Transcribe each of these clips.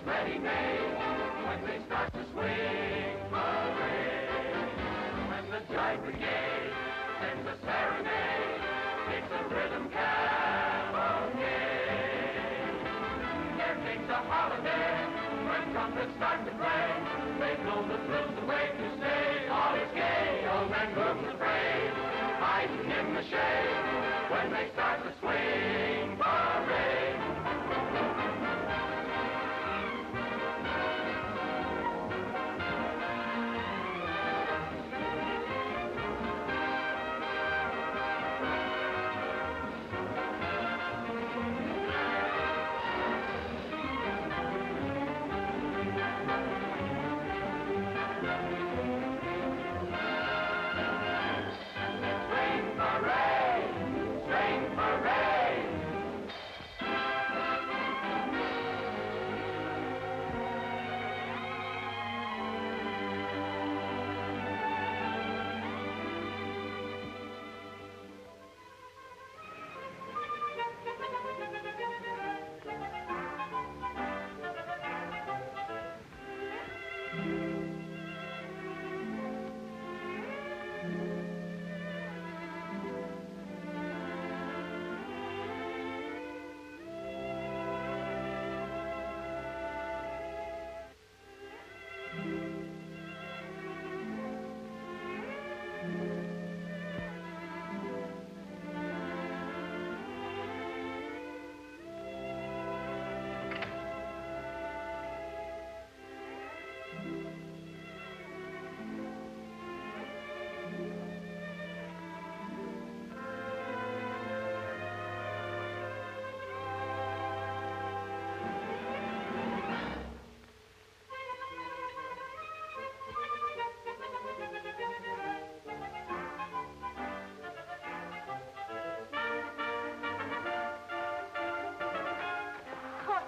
ready-made when they start to swing parade. When the Jive Brigade sends a serenade, it's a rhythm cavalcade. There takes a holiday when trumpets start to play. They blow the thrills away to say all is gay. Old man grooms afraid, hiding in the shade when they start to swing parade.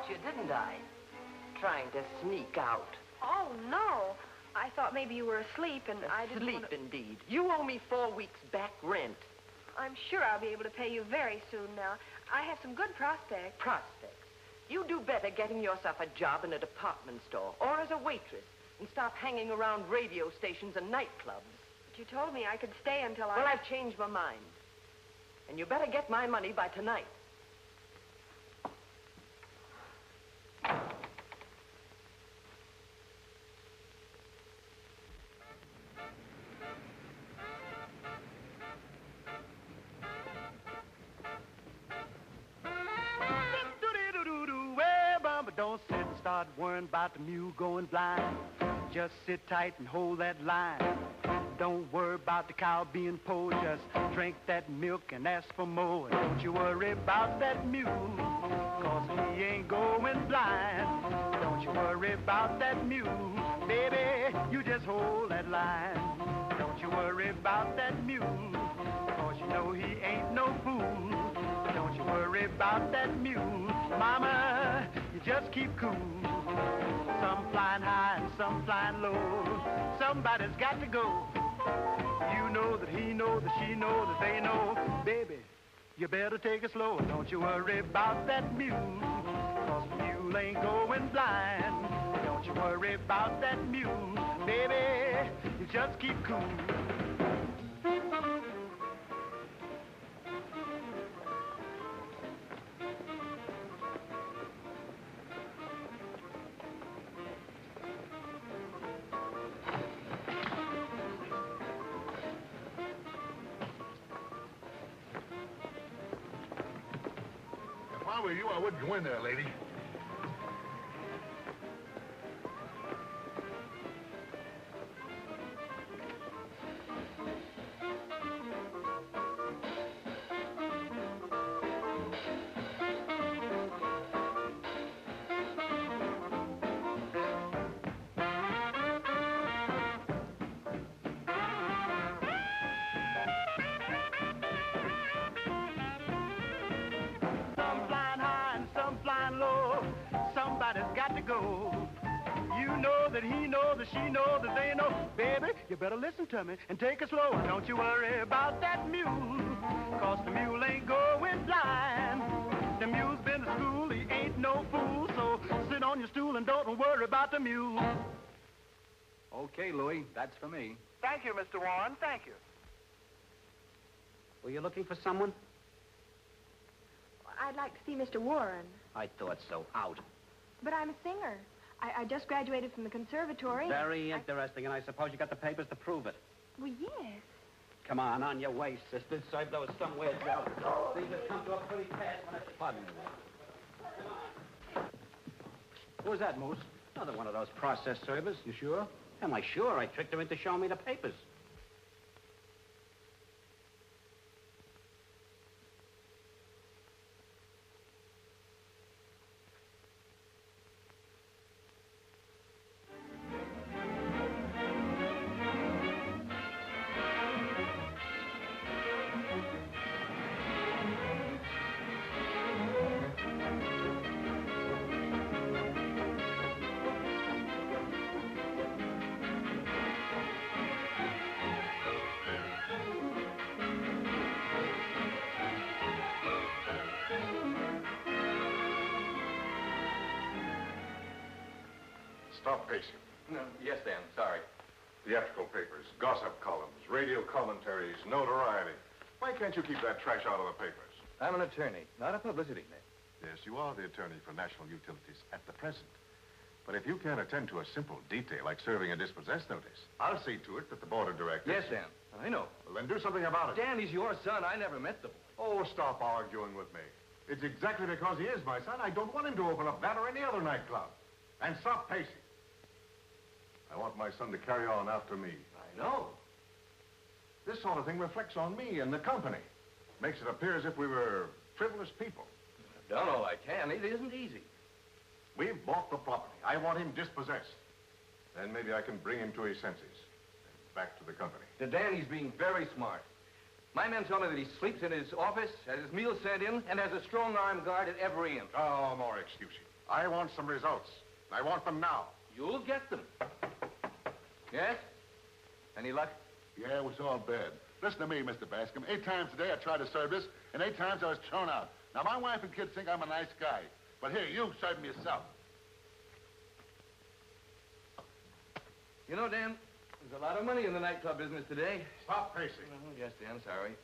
Didn't I? Trying to sneak out. Oh, no. I thought maybe you were asleep and I didn't Sleep, indeed. You owe me 4 weeks back rent. I'm sure I'll be able to pay you very soon now. I have some good prospects. Prospects? You do better getting yourself a job in a department store or as a waitress and stop hanging around radio stations and nightclubs. But you told me I could stay until Well, I've changed my mind. And you better get my money by tonight. Don't sit and start worrying about the mule going blind. Just sit tight and hold that line. Don't worry about the cow being poor. Just drink that milk and ask for more. Don't you worry about that mule, 'cause he ain't going blind. Don't you worry about that mule, baby, you just hold that line. Don't you worry about that mule, 'cause you know he ain't no fool. Don't you worry about that mule, mama, you just keep cool. Some flying high and some flying low. Somebody's got to go. You know that he knows that she knows that they know. Baby, you better take it slow. Don't you worry about that mule, 'cause the mule ain't going blind. Don't you worry about that mule, baby, you just keep cool. If I were you, I wouldn't go in there, lady. Somebody's got to go. You know that he knows that she knows that they know. Baby, you better listen to me and take it slow. Don't you worry about that mule, 'cause the mule ain't going blind. The mule's been to school, he ain't no fool. So sit on your stool and don't Mr. Mule. Okay, Louis, that's for me. Thank you, Mr. Warren. Thank you. Were you looking for someone? I'd like to see Mr. Warren. I thought so. Out. But I'm a singer. I just graduated from the conservatory. Very interesting, and I suppose you got the papers to prove it. Well, yes. Come on your way, sister. Serve those somewhere else. Things have come to a pretty pass when it's... Pardon me. Who was that, Moose? Another one of those process servers. You sure? Am I sure? I tricked her into showing me the papers. Stop pacing. No, yes, Dan, sorry. Theatrical papers, gossip columns, radio commentaries, notoriety. Why can't you keep that trash out of the papers? I'm an attorney, not a publicity man. Yes, you are the attorney for National Utilities at the present. But if you can't attend to a simple detail like serving a dispossess notice, I'll see to it that the board of directors... Yes, Dan, I know. Well, then do something about it. Dan, he's your son. I never met the boy. Oh, stop arguing with me. It's exactly because he is my son I don't want him to open up that or any other nightclub. And stop pacing. I want my son to carry on after me. I know. This sort of thing reflects on me and the company. Makes it appear as if we were frivolous people. I've done all I can. It isn't easy. We've bought the property. I want him dispossessed. Then maybe I can bring him to his senses. And back to the company. Dan, he's being very smart. My men tell me that he sleeps in his office, has his meals sent in, and has a strong armed guard at every inch. Oh, more excuses. I want some results. I want them now. You'll get them. Yes? Any luck? Yeah, it was all bad. Listen to me, Mr. Bascom. 8 times today I tried to serve this, and 8 times I was thrown out. Now, my wife and kids think I'm a nice guy. But here, you serve me yourself. You know, Dan, there's a lot of money in the nightclub business today. Stop pacing. Oh, yes, Dan, sorry.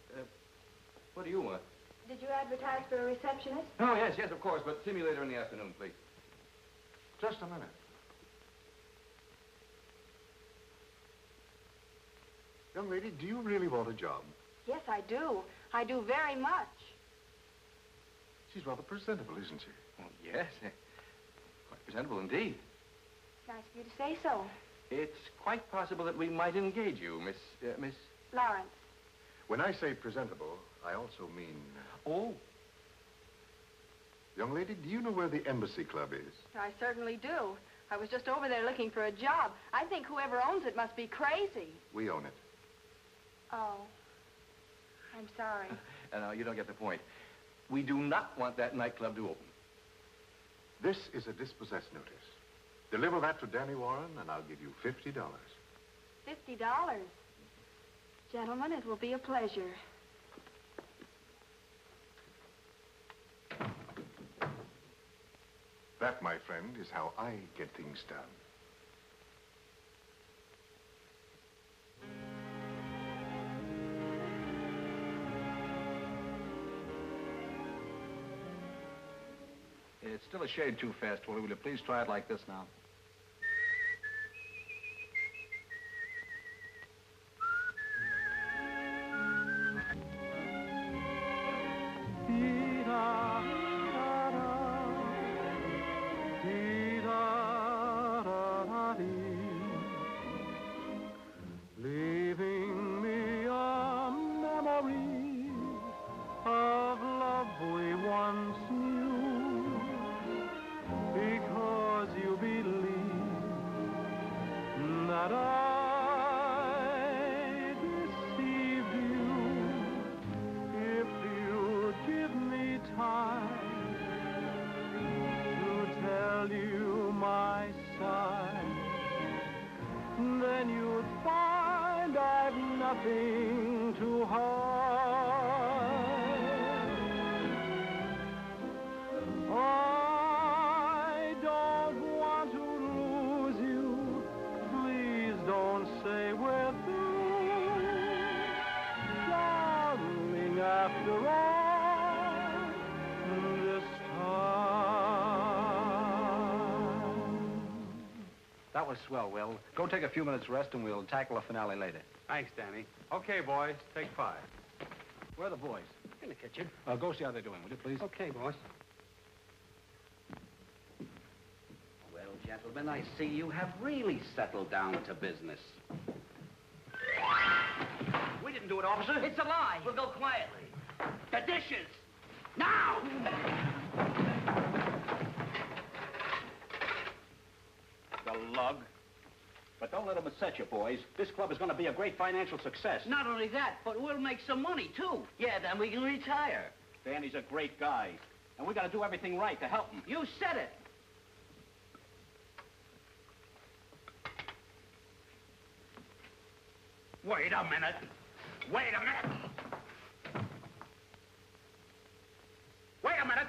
What do you want? Did you advertise for a receptionist? Oh, yes, of course, but see me later in the afternoon, please. Just a minute. Young lady, do you really want a job? Yes, I do. I do very much. She's rather presentable, isn't she? Oh, yes. Quite presentable indeed. Nice of you to say so. It's quite possible that we might engage you, Miss... Lawrence. When I say presentable, I also mean... Oh. Young lady, do you know where the Embassy Club is? I certainly do. I was just over there looking for a job. I think whoever owns it must be crazy. We own it. Oh. I'm sorry. No, you don't get the point. We do not want that nightclub to open. This is a dispossess notice. Deliver that to Danny Warren, and I'll give you $50. $50? Gentlemen, it will be a pleasure. That, my friend, is how I get things done. It's still a shade too fast, Willie. Will you please try it like this now? Leaving me a memory of love we once knew, because you believe that I deceived you. If you give me time to tell you my side, then you'd find I've nothing to hide. I don't want to lose That was swell, Will. Go take a few minutes rest and we'll tackle the finale later. Thanks, Danny. Okay, boys. Take 5. Where are the boys? In the kitchen. Go see how they're doing, will you, please? Okay, boss. Well, gentlemen, I see you have really settled down to business. We didn't do it, officer. It's a lie. We'll go quietly. The dishes! Now! The lug. But don't let them upset you, boys. This club is going to be a great financial success. Not only that, but we'll make some money, too. Yeah, then we can retire. Danny's a great guy. And we got to do everything right to help him. You said it. Wait a minute. Wait a minute. Wait a minute.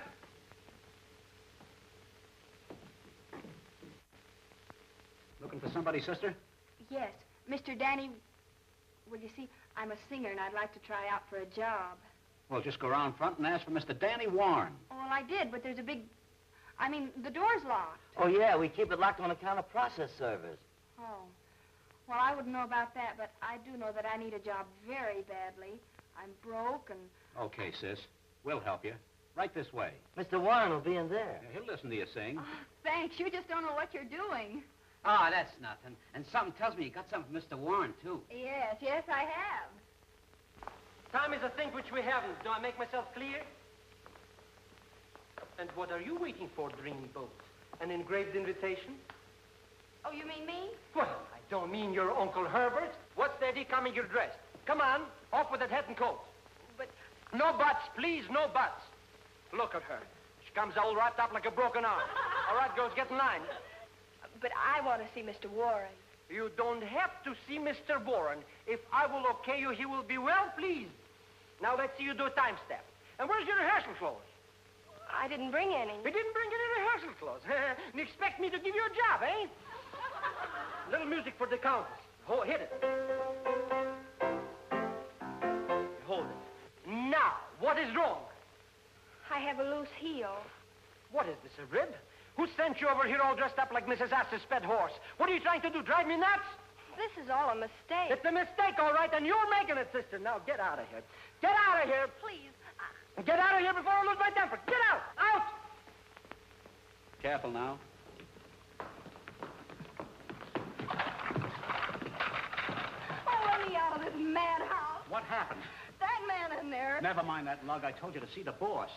Looking for somebody, sister? Yes, Mr. Danny... Well, you see, I'm a singer, and I'd like to try out for a job. Well, just go around front and ask for Mr. Danny Warren. Oh, well, I did, but there's a big... I mean, the door's locked. Oh, yeah, we keep it locked on account of process servers. Oh. Well, I wouldn't know about that, but I do know that I need a job very badly. I'm broke and... Okay, sis. We'll help you. Right this way. Mr. Warren will be in there. Yeah, he'll listen to you sing. Oh, thanks. You just don't know what you're doing. Oh, that's nothing. And something tells me you got something from Mr. Warren, too. Yes, I have. Time is a thing which we haven't. Do I make myself clear? And what are you waiting for, Dreamboat? An engraved invitation? Oh, you mean me? Well, I don't mean your Uncle Herbert. What's steady coming you're dressed? Come on, off with that hat and coat. But... No buts, please, no buts. Look at her. She comes all wrapped up like a broken arm. All right, girls, get in line. But I want to see Mr. Warren. You don't have to see Mr. Warren. If I will okay you, he will be well pleased. Now let's see you do a time step. And where's your rehearsal clothes? I didn't bring any. You didn't bring any rehearsal clothes. And expect me to give you a job, eh? Little music for the countess. Hit it. Hold it. Now, what is wrong? I have a loose heel. What is this, a rib? Who sent you over here all dressed up like Mrs. Astor's pet horse? What are you trying to do, drive me nuts? This is all a mistake. It's a mistake, all right, and you're making it, sister. Now, get out of here. Get out of here. Please. Get out of here before I lose my temper. Get out! Out! Careful now. Oh, let me out of this madhouse. What happened? That man in there. Never mind that lug. I told you to see the boss.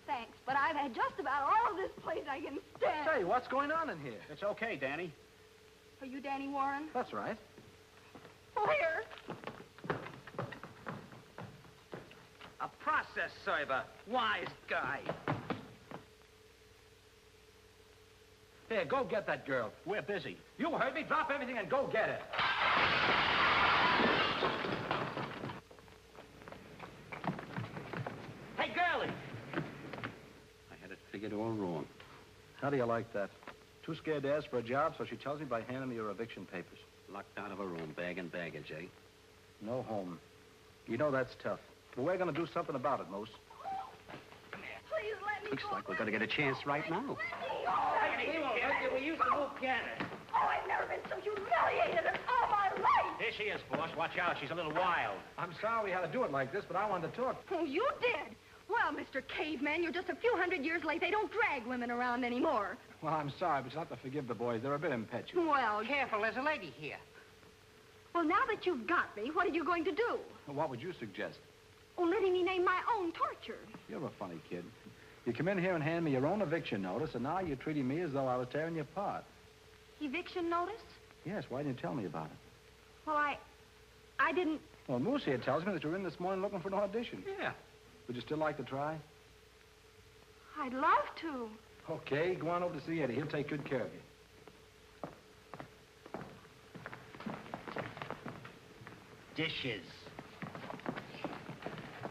Thanks, but I've had just about all of this place I can stand. Say, what's going on in here? It's okay, Danny. Are you Danny Warren? That's right. Where? A process server. Wise guy. Here, go get that girl. We're busy. You heard me. Drop everything and go get her. Hey, girlie! I had it figured all wrong. How do you like that? Too scared to ask for a job, so she tells me by handing me your eviction papers. Locked out of her room, bag and baggage, eh? No home. You know that's tough. But we're going to do something about it, Moose. Please let me Looks go. like we're going to get a chance right now. We used to move piano. Oh, I've never been so humiliated in all my life. Here she is, boss. Watch out. She's a little wild. I'm sorry we had to do it like this, but I wanted to talk. Oh, you did? Well, Mr. Caveman, you're just a few hundred years late. They don't drag women around anymore. Well, I'm sorry, but you'll have to forgive the boys. They're a bit impetuous. Well, Careful, there's a lady here. well, now that you've got me, what are you going to do? What would you suggest? Oh, letting me name my own torture. You're a funny kid. You come in here and hand me your own eviction notice, and now you're treating me as though I was tearing you apart. Eviction notice? Yes, why didn't you tell me about it? Well, I didn't... Well, Moose here tells me that you're in this morning looking for an audition. Yeah. Would you still like to try? I'd love to. Okay, go on over to see Eddie. He'll take good care of you. Dishes.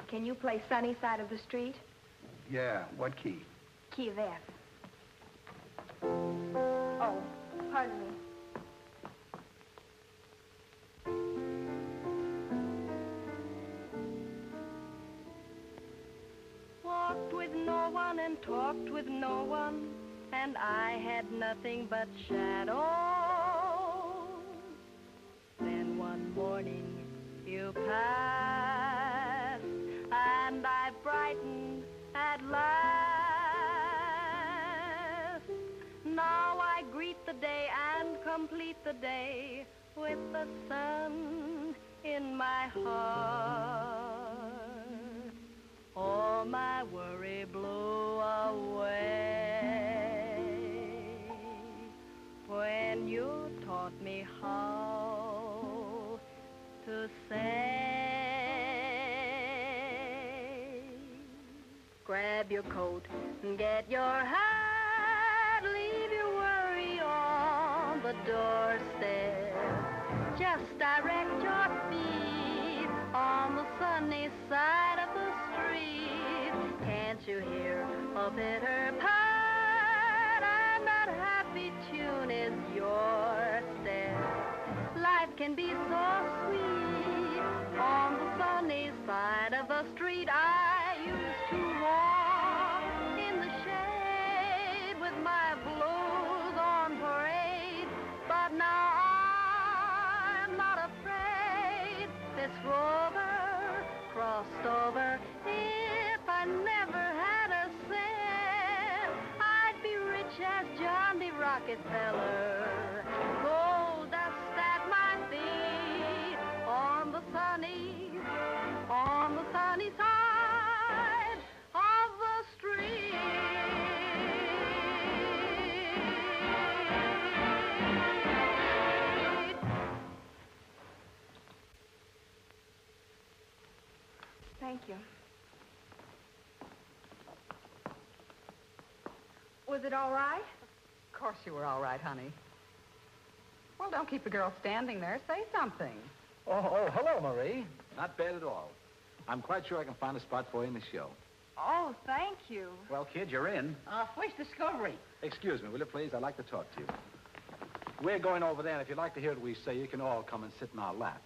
Can you play Sunny Side of the Street? Yeah, what key? Key of F. Oh, pardon me. Walked with no one and talked with no one, and I had nothing but shadows. one morning you passed, and I brightened at last. Now I greet the day and complete the day with the sun in my heart. All my worry blew away when you taught me how to say. Grab your coat and get your hat, leave your worry on the doorstep. Just direct your feet on the sunny side of the street. Can't you hear a bitter pat? And that happy tune is your step. Life can be so sweet on the sunny side of the street. I used to walk in the shade with my blues on parade, but now I'm not afraid. This rover crossed over. If I never had a cent, I'd be rich as John D. Rockefeller. Gold dust at my feet on the sunny side of the street. Thank you. Was it all right? Of course you were all right, honey. Well, don't keep the girl standing there. Say something. Oh, hello, Marie. Not bad at all. I'm quite sure I can find a spot for you in the show. Oh, thank you. Well, kid, you're in. First discovery. Excuse me, will you please? I'd like to talk to you. We're going over there, and if you'd like to hear what we say, you can all come and sit in our lap.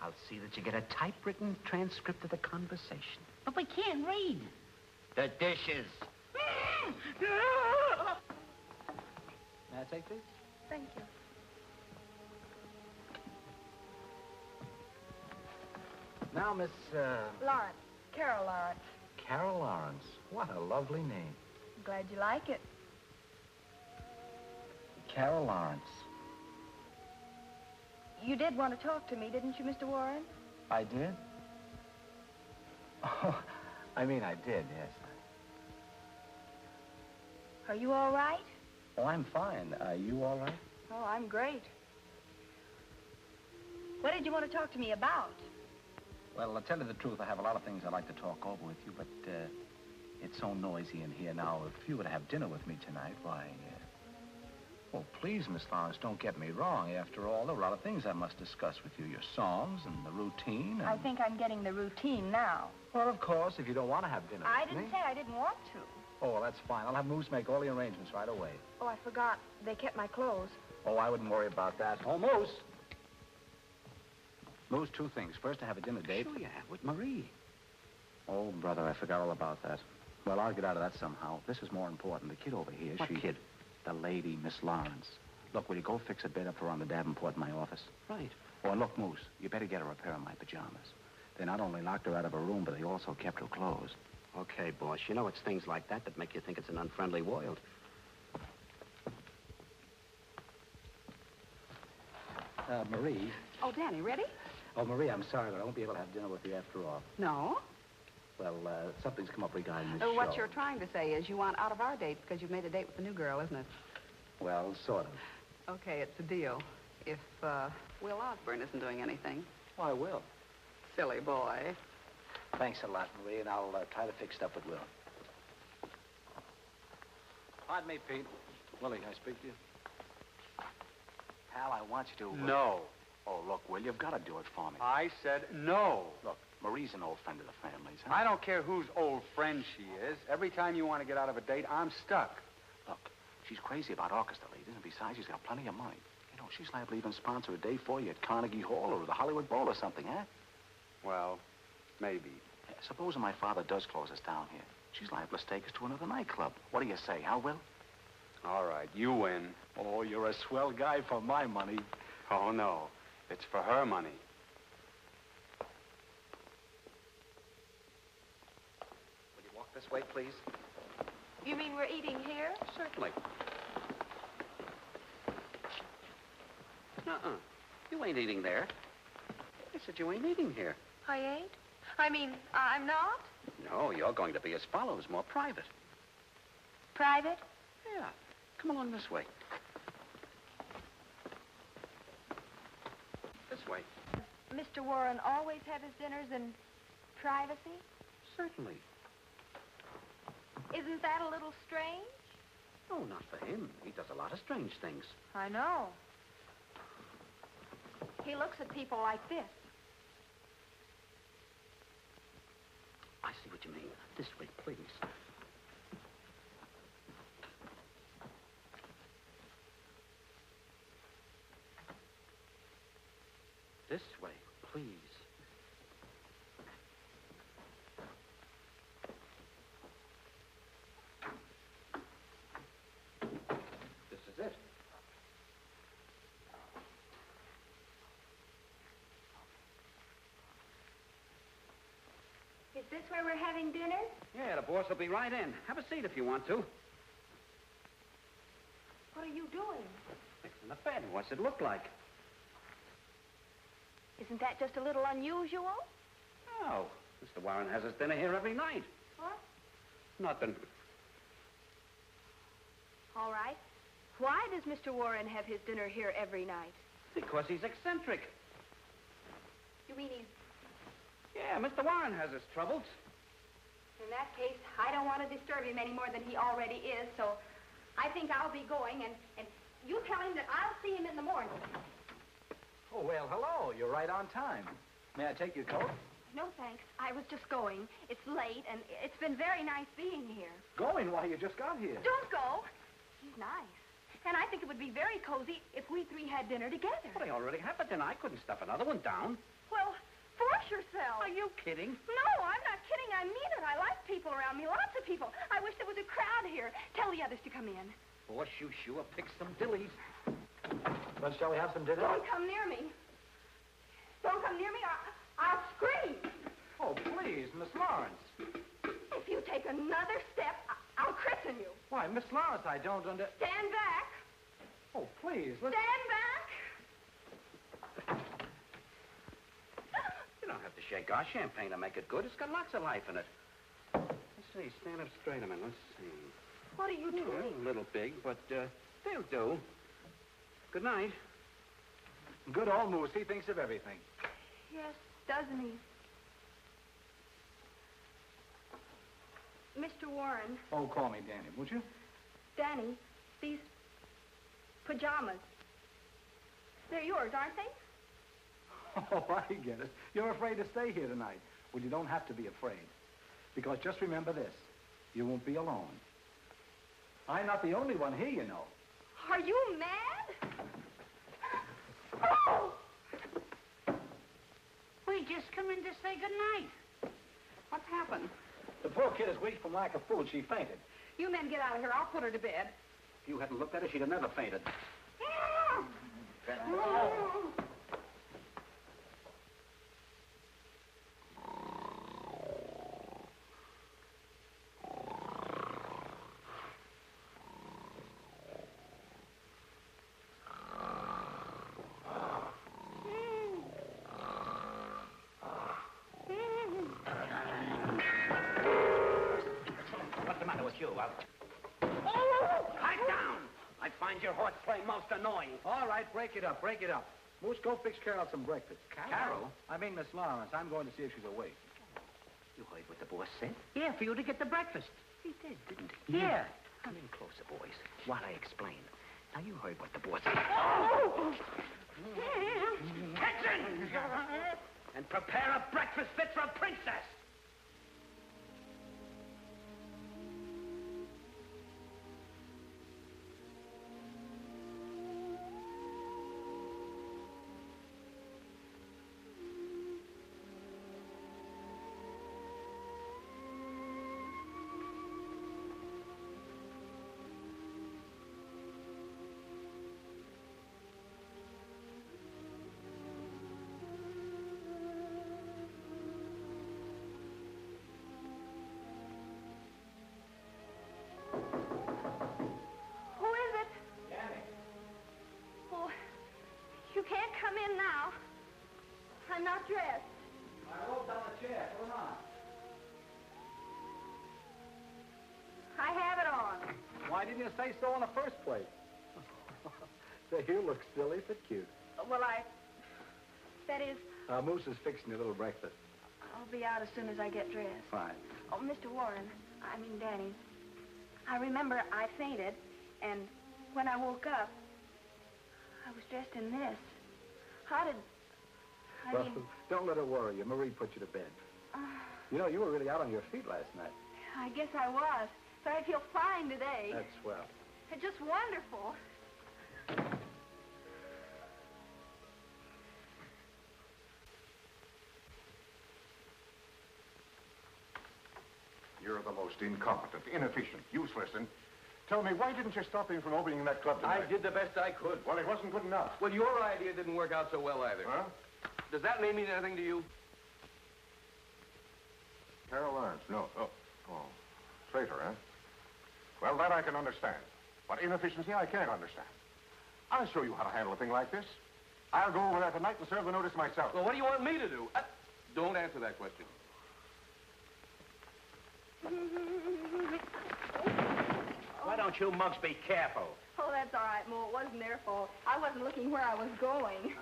I'll see that you get a typewritten transcript of the conversation. But we can't read. The dishes. May I take these? Thank you. Now, Miss, Lawrence. Carol Lawrence. Carol Lawrence. What a lovely name. Glad you like it. Carol Lawrence. You did want to talk to me, didn't you, Mr. Warren? I did? Oh, I mean, I did, yes. Are you all right? Oh, I'm fine. Are you all right? Oh, I'm great. What did you want to talk to me about? Well, to tell you the truth, I have a lot of things I'd like to talk over with you, but it's so noisy in here now. If you were to have dinner with me tonight, why, oh, please, Miss Lawrence, don't get me wrong. After all, there are a lot of things I must discuss with you. Your songs and the routine and... I think I'm getting the routine now. Well, of course, if you don't want to have dinner I with me... didn't say I didn't want to. Oh, well, that's fine. I'll have Moose make all the arrangements right away. Oh, I forgot. They kept my clothes. Oh, I wouldn't worry about that. Oh, Moose! Moose, two things. First, to have a dinner date. Sure you have, with Marie. Oh, brother, I forgot all about that. Well, I'll get out of that somehow. This is more important. The kid over here, What kid? The lady, Miss Lawrence. Look, will you go fix a bed up for her on the Davenport in my office? Right. Oh, and look, Moose, you better get her a pair of my pajamas. They not only locked her out of her room, but they also kept her clothes. Okay, boss. You know it's things like that that make you think it's an unfriendly world. Marie. Oh, Danny, ready? Oh, Marie, I'm sorry, but I won't be able to have dinner with you after all. No. Well, something's come up regarding this What show. you're trying to say is you want out of our date because you've made a date with the new girl, isn't it? Well, sort of. Okay, it's a deal. If Will Osborne isn't doing anything. Oh, I will. Silly boy. Thanks a lot, Marie, and I'll try to fix it up with Will. Pardon me, Pete. Willie, can I speak to you? Pal, I want you to... No. Oh, look, Will, you've got to do it for me. I said no. Look, Marie's an old friend of the family's, huh? I don't care whose old friend she is. Every time you want to get out of a date, I'm stuck. Look, she's crazy about orchestra leaders, and besides, she's got plenty of money. You know, she's liable to even sponsor a day for you at Carnegie Hall or the Hollywood Bowl or something, huh? Well, maybe. Supposing my father does close us down here. She's liable to stake us to another nightclub. What do you say, huh, Will? All right, you win. Oh, you're a swell guy for my money. Oh, no. It's for her money. Will you walk this way, please? You mean we're eating here? Certainly. Uh-uh. You ain't eating there. I said you ain't eating here. I ain't? I mean, I'm not? No, you're going to be as follows, more private. Private? Yeah. Come along this way. This way. Mr. Warren always have his dinners in privacy? Certainly. Isn't that a little strange? No, not for him. He does a lot of strange things. I know. He looks at people like this. I see what you mean. This way, please. This way, please. This is it. Is this where we're having dinner? Yeah, the boss will be right in. Have a seat if you want to. What are you doing? Fixing the bed. What's it look like? Isn't that just a little unusual? Oh, Mr. Warren has his dinner here every night. What? Nothing. All right. Why does Mr. Warren have his dinner here every night? Because he's eccentric. You mean he's... Yeah, Mr. Warren has his troubles. In that case, I don't want to disturb him any more than he already is, so I think I'll be going, and you tell him that I'll see him in the morning. Oh, well, hello. You're right on time. May I take your coat? No, thanks. I was just going. It's late, and it's been very nice being here. Going? Why, you just got here. Don't go. He's nice. And I think it would be very cozy if we three had dinner together. Well, I already have a dinner. I couldn't stuff another one down. Well, force yourself. Are you kidding? No, I'm not kidding. I mean it. I like people around me, lots of people. I wish there was a crowd here. Tell the others to come in. Boss, you sure picked some dillies. But shall we have some dinner? Don't come near me. Don't come near me, or I'll scream. Oh, please, Miss Lawrence. If you take another step, I'll christen you. Why, Miss Lawrence, I don't Stand back. Oh, please, let's... Stand back. You don't have to shake our champagne to make it good. It's got lots of life in it. Let's see. Stand up straight a minute. Let's see. What are you doing? A little big, but they'll do. Good night. Good old Moose. He thinks of everything. Yes, doesn't he? Mr. Warren. Oh, call me Danny, would you? Danny, these pajamas, they're yours, aren't they? Oh, I get it. You're afraid to stay here tonight. Well, you don't have to be afraid. Because just remember this. You won't be alone. I'm not the only one here, you know. Are you mad? Oh! We just come in to say goodnight. What's happened? The poor kid is weak from lack of food. She fainted. You men get out of here. I'll put her to bed. If you hadn't looked at her, she'd have never fainted. What's the matter with you? Pipe down! I find your horseplay most annoying. All right, break it up, break it up. Moose, go fix Carol some breakfast. Carol? I mean Miss Lawrence. I'm going to see if she's awake. You heard what the boss said? Yeah, for you to get the breakfast. He did, didn't he? Yeah. Come in closer, boys, while I explain. Now, you heard what the boss said. Attention! And prepare a breakfast fit for a princess. come in now. I'm not dressed. I rolled down the chair. Put it on. I have it on. Why didn't you say so in the first place? Say, you look silly but cute. Well, that is, Moose is fixing your little breakfast. I'll be out as soon as I get dressed. Fine. Oh, Mr. Warren, I mean Danny, I remember I fainted, and when I woke up, I was dressed in this. How did... Well, don't let her worry you. Marie put you to bed. You know, you were really out on your feet last night. I guess I was, but I feel fine today. That's swell. It's just wonderful. You're the most incompetent, inefficient, useless, and tell me, why didn't you stop him from opening that club tonight? I did the best I could. Well, it wasn't good enough. Well, your idea didn't work out so well either. Huh? Does that name mean anything to you? Carol Lawrence, no. Oh. Traitor, huh? Well, that I can understand. But inefficiency, I can't understand. I'll show you how to handle a thing like this. I'll go over there tonight and serve the notice myself. Well, what do you want me to do? Don't answer that question. Why don't you mugs be careful? Oh, that's all right, Mo. It wasn't their fault. I wasn't looking where I was going.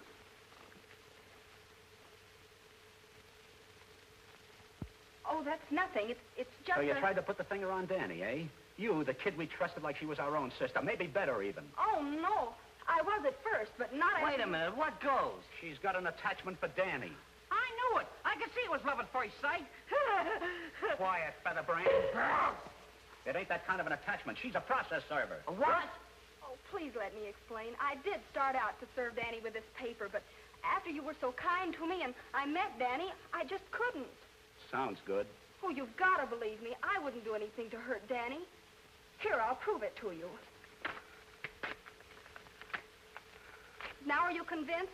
Oh, that's nothing. It's just So you tried to put the finger on Danny, eh? You, the kid we trusted like she was our own sister. Maybe better, even. Oh, no. I was at first, but not Wait a minute. What goes? She's got an attachment for Danny. I knew it. I could see it was love at first sight. Quiet, featherbrain. It ain't that kind of an attachment. She's a process server. What? Oh, please let me explain. I did start out to serve Danny with this paper, but after you were so kind to me and I met Danny, I just couldn't. Sounds good. Oh, you've got to believe me. I wouldn't do anything to hurt Danny. Here, I'll prove it to you. Now are you convinced?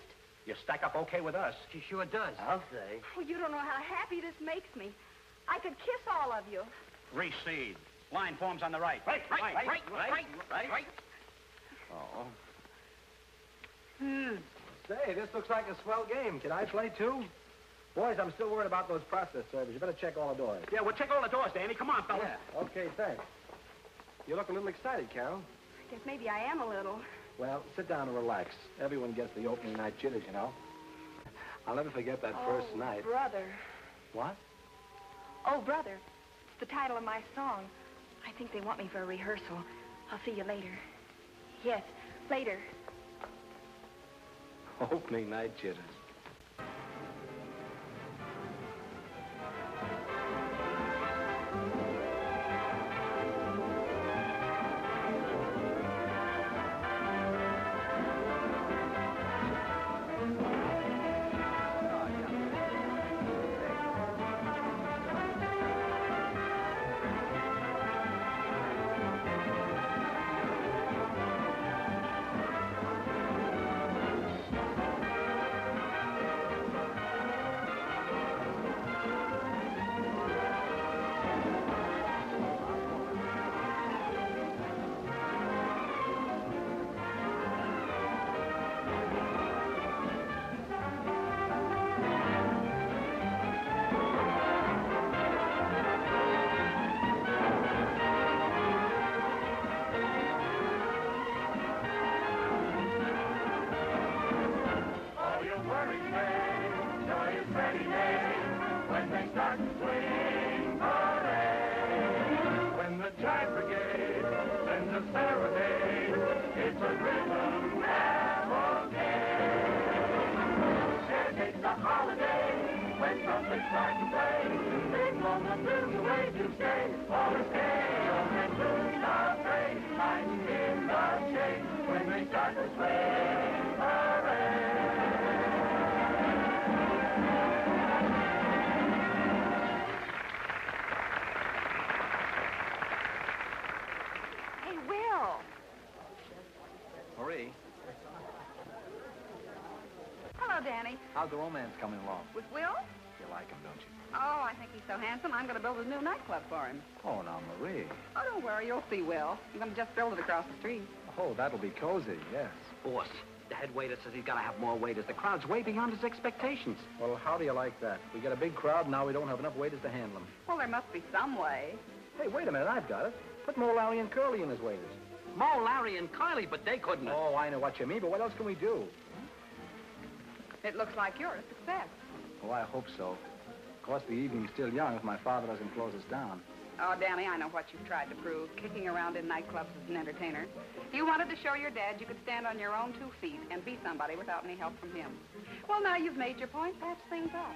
You stack up okay with us. She sure does. I'll say. Oh, you don't know how happy this makes me. I could kiss all of you. Reseed. Line forms on the right. Right. Oh. Say, this looks like a swell game. Can I play, too? Boys, I'm still worried about those process servers. You better check all the doors. Yeah, we'll check all the doors, Danny. Come on, fella. Yeah. Okay, thanks. You look a little excited, Carol. I guess maybe I am a little. Well, sit down and relax. Everyone gets the opening night jitters, you know. I'll never forget that first night. Brother. What? Oh, Brother. It's the title of my song. I think they want me for a rehearsal. I'll see you later. Yes, later. Opening night jitters. Marie, Hello, Danny. how's the romance coming along? With Will? You like him, don't you? Oh, I think he's so handsome, I'm going to build a new nightclub for him. Oh, now, Marie. Oh, don't worry, you'll see Will. I'm going to just build it across the street. Oh, that'll be cozy, yes. Boss, The head waiter says he's got to have more waiters. The crowd's way beyond his expectations. Well, how do you like that? We got a big crowd, and now we don't have enough waiters to handle them. Well, there must be some way. Hey, wait a minute, I've got it. Put Mo, Larry, and Curly in as waiters. Mo, Larry, and Kylie, but they couldn't. Oh, I know what you mean, but what else can we do? It looks like you're a success. Oh, I hope so. Of course, the evening's still young if my father doesn't close us down. Oh, Danny, I know what you've tried to prove, kicking around in nightclubs as an entertainer. You wanted to show your dad you could stand on your own 2 feet and be somebody without any help from him. Well, now you've made your point. Patch things up.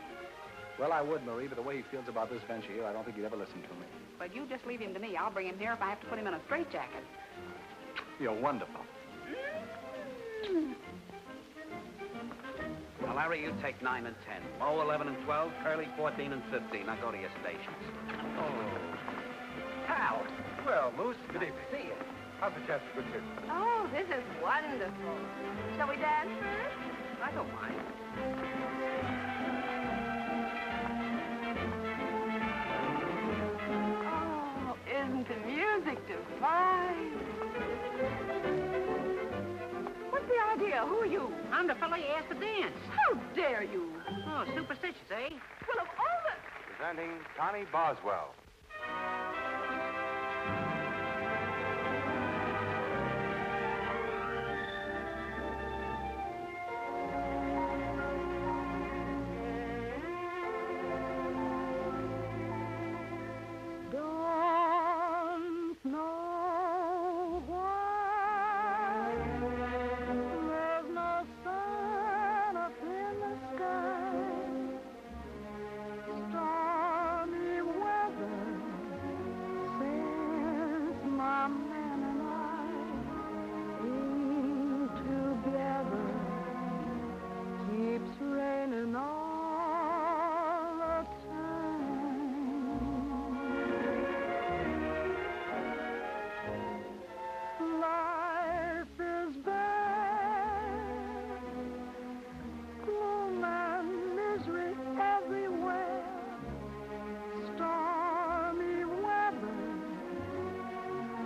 Well, I would, Marie, but the way he feels about this venture here, I don't think he'd ever listen to me. But you just leave him to me. I'll bring him here if I have to put him in a straitjacket. You're wonderful. Well, Larry, you take 9 and 10. Mo, 11 and 12. Curly, 14 and 15. Now go to your stations. Hal. Well, Moose, good evening. See you. How's the chance for good kids? Oh, this is wonderful. Shall we dance first? I don't mind. Oh, isn't the music divine? What's the idea? Who are you? I'm the fellow you asked to dance. How dare you? Oh, superstitious, eh? Well, of all the... Presenting Connie Boswell. Don't know why there's no sun up in the sky. Stormy weather since my man and I ain't together. Keeps raining all the time. Life is bad, gloom and misery everywhere. Stormy weather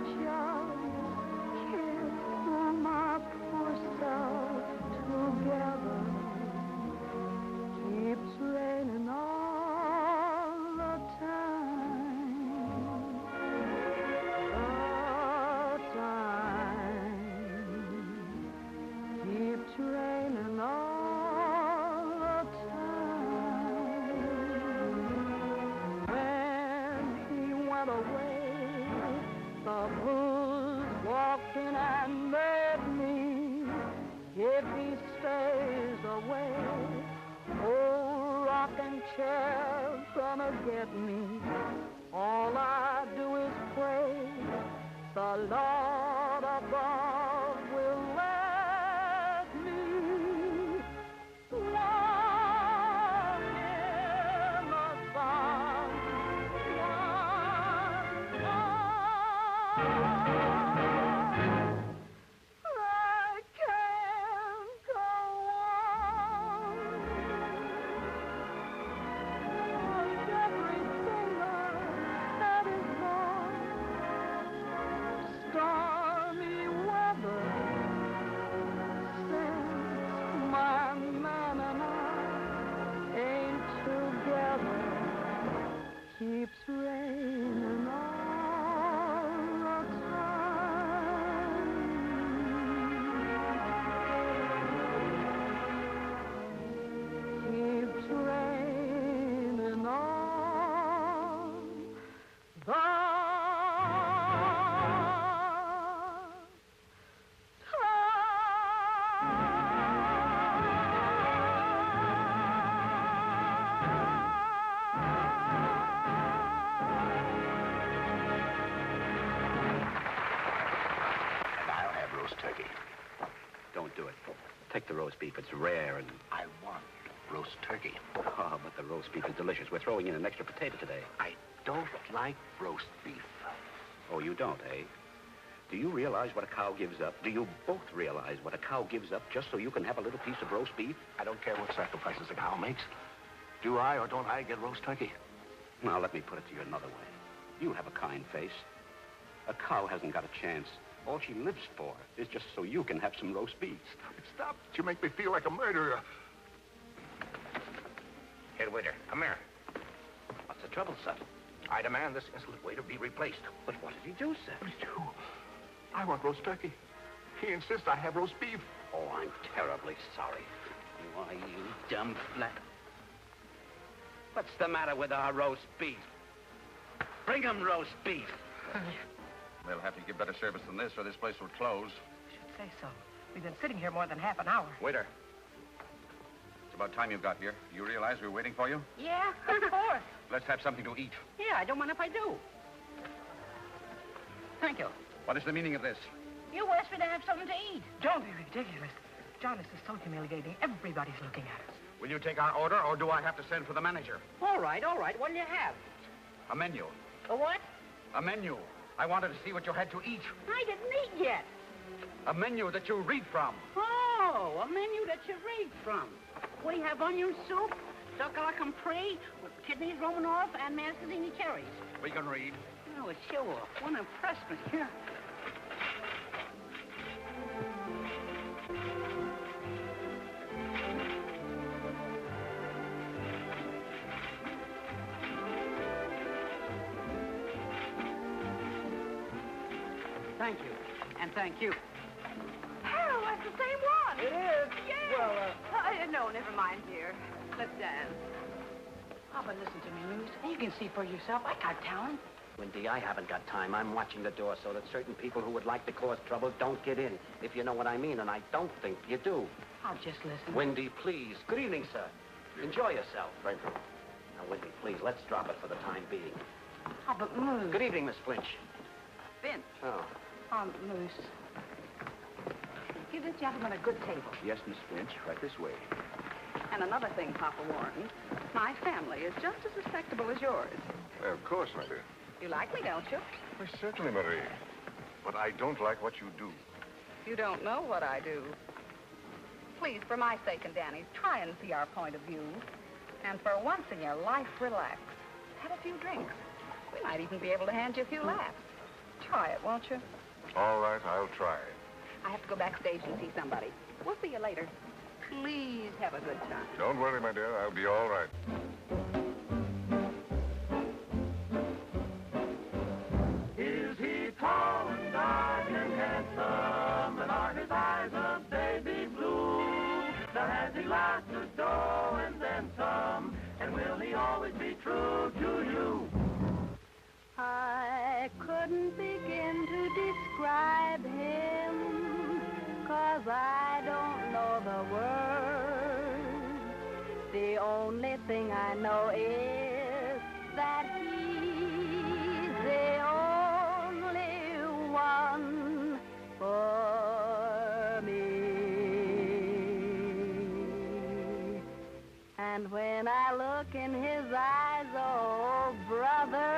just can't pull my poor self together. Keeps raining all the time. The time keeps raining all the time. When he went away, the blues walked in and made me. If he stays away, old rocking chair gonna get me. All I do is pray the Lord above will let me walk in the sun once more. I can't go on with everything that is gone. Stormy weather since my man and I ain't together. Keeps raining all the time. Keeps raining all the And I'll have roast turkey. Don't do it. Take the roast beef. It's rare and... I want roast turkey. Oh, but the roast beef is delicious. We're throwing in an extra potato today. I don't like roast beef. Oh, you don't, eh? Do you realize what a cow gives up? Do you both realize what a cow gives up just so you can have a little piece of roast beef? I don't care what sacrifices a cow makes. Do I or don't I get roast turkey? Now, let me put it to you another way. You have a kind face. A cow hasn't got a chance. All she lives for is just so you can have some roast beef. Stop. You make me feel like a murderer. Head waiter, come here. What's the trouble, son? I demand this insolent waiter be replaced. But what did he do, sir? What did he do? I want roast turkey. He insists I have roast beef. Oh, I'm terribly sorry. Why, you dumb flat. What's the matter with our roast beef? Bring him roast beef. They'll have to give better service than this, or this place will close. I should say so. We've been sitting here more than half an hour. Waiter. It's about time you got here. You realize we were waiting for you? Yeah, of course. Let's have something to eat. Yeah, I don't mind if I do. Thank you. What is the meaning of this? You asked me to have something to eat. Don't be ridiculous. John, this is so humiliating. Everybody's looking at us. Will you take our order, or do I have to send for the manager? All right, all right. What'll you have? A menu. A what? A menu. I wanted to see what you had to eat. I didn't eat yet. A menu that you read from. Oh, a menu that you read from. We have onion soup, succola compris, with kidneys Romanoff, and Mancini cherries. We can read. Oh, sure. One impressed me. Here. Thank you. And thank you. Harold, that's the same one. It is? Yeah. Well, no, never mind, dear. Let's dance. Oh, but listen to me, Louise. You can see for yourself. I got talent. Wendy, I haven't got time. I'm watching the door so that certain people who would like to cause trouble don't get in, if you know what I mean, and I don't think you do. I'll just listen. Wendy, please. Good evening, sir. Enjoy yourself. Thank you. Now, Wendy, please, let's drop it for the time being. Oh, but Louise. Good evening, Miss Flinch. Finch. Oh. Louise. Give this gentleman a good table. Yes, Miss Finch, right this way. And another thing, Papa Warren, my family is just as respectable as yours. Well, of course, my dear. You like me, don't you? Well, certainly, Marie. But I don't like what you do. You don't know what I do. Please, for my sake and Danny's, try and see our point of view. And for once in your life, relax. Have a few drinks. We might even be able to hand you a few laughs. Try it, won't you? All right, I'll try. I have to go backstage and see somebody. We'll see you later. Please have a good time. Don't worry, my dear. I'll be all right. Is he tall and dark and handsome, and are his eyes of baby blue? Now has he locked the door and then some, and will he always be true to you? I couldn't begin to describe him, 'cause I don't know the words. The only thing I know is that he's the only one for me. And when I look in his eyes, oh, brother,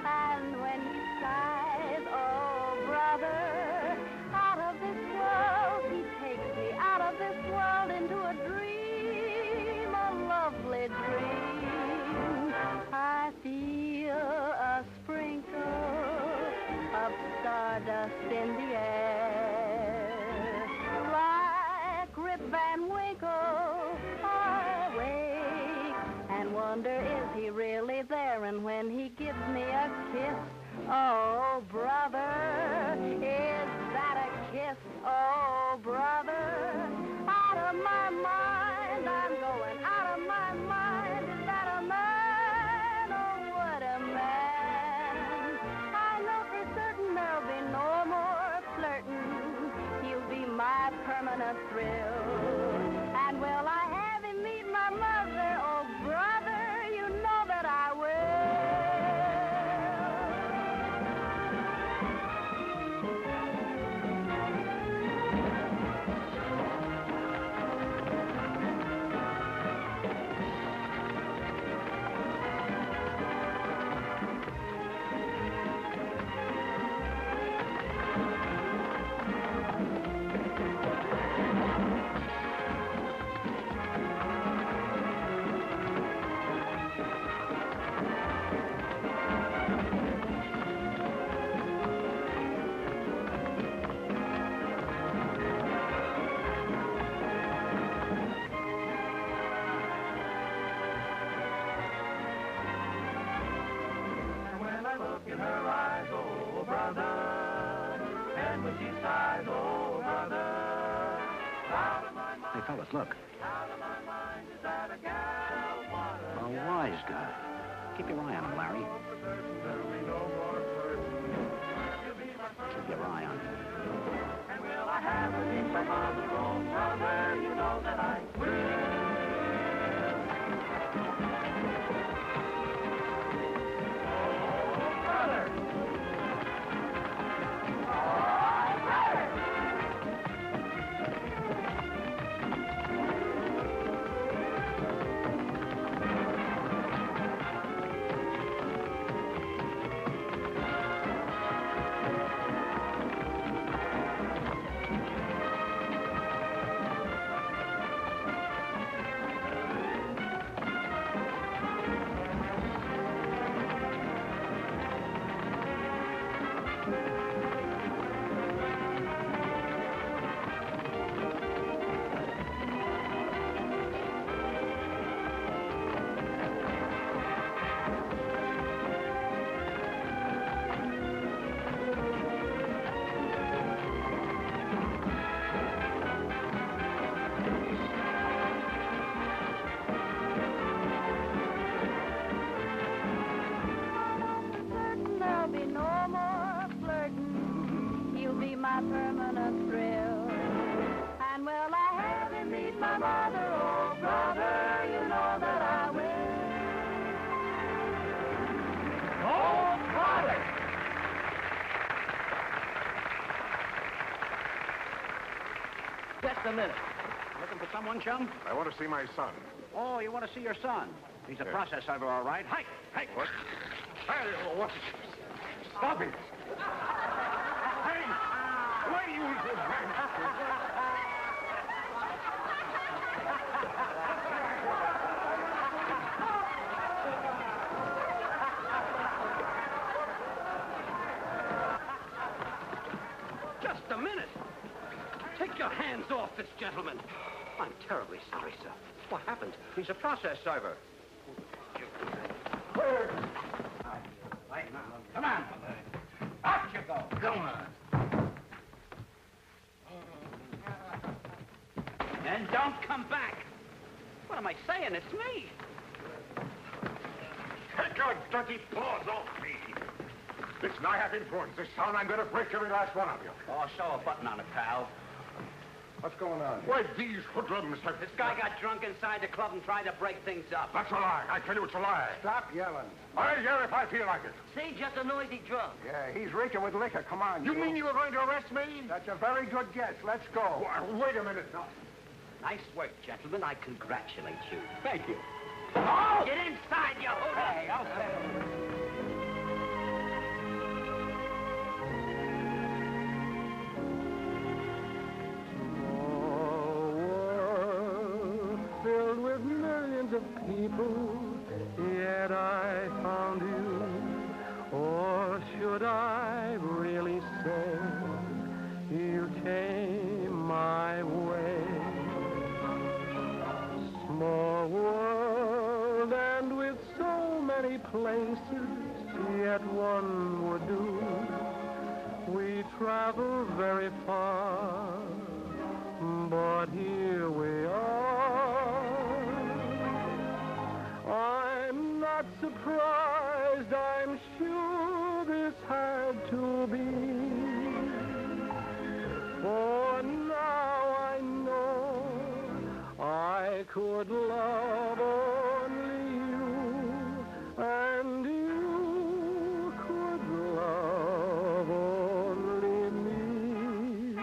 and when he sighs, oh, brother, out of this world, he takes me out of this world into a dream, a lovely dream. I feel a sprinkle of stardust in the air, like Rip Van Winkle. I wake and wonder, is he really there? And when he gives me a kiss, oh, brother, is that a kiss? Oh, brother, out of my mind, I'm going out of my mind. Is that a man? Oh, what a man. I know for certain there'll be no more flirting. He'll be my permanent thrill. And will I have him meet my mother? Oh, brother, you know that I will. side, oh brother. Hey, fellas, look. Out of my mind is that a gal of water. A wise guy. Keep your eye on him, Larry. Keep your eye on him. And will I have to meet my mother, oh brother, you know that I will. My permanent thrill. And will I have him meet my mother, oh brother, you know that I will. Oh, brother! Just a minute. Looking for someone, chum? I want to see my son. Oh, you want to see your son? He's a Yes. process server, all right. Hey, hey. What? Hey, what? Stop it! Hey! Why do you... Just a minute. Take your hands off this gentleman. I'm terribly sorry, sir. What happened? He's a process server. Come on. Out you go. Come on. And don't come back. What am I saying? It's me. Take your dirty paws off me. Listen, I have influence. This town, I'm going to break every last one of you. Oh, show a button on it, pal. What's going on? Why, these hoodlums have... This guy got drunk inside the club and tried to break things up. That's a lie. I tell you it's a lie. Stop yelling. I'll yell if I feel like it. See, just a noisy drunk. Yeah, he's reeking with liquor. Come on. You mean you were going to arrest me? That's a very good guess. Let's go. Wait a minute now. Nice work, gentlemen. I congratulate you. Thank you. Oh! Get inside, you hoodlum! Hey, okay. Filled with millions of people, yet I found you. Or should I really say you came my way? Small world and with so many places, yet one would do. We travel very far, but here we are. I'm not surprised, I'm sure this had to be. For now I know I could love only you, and you could love only me.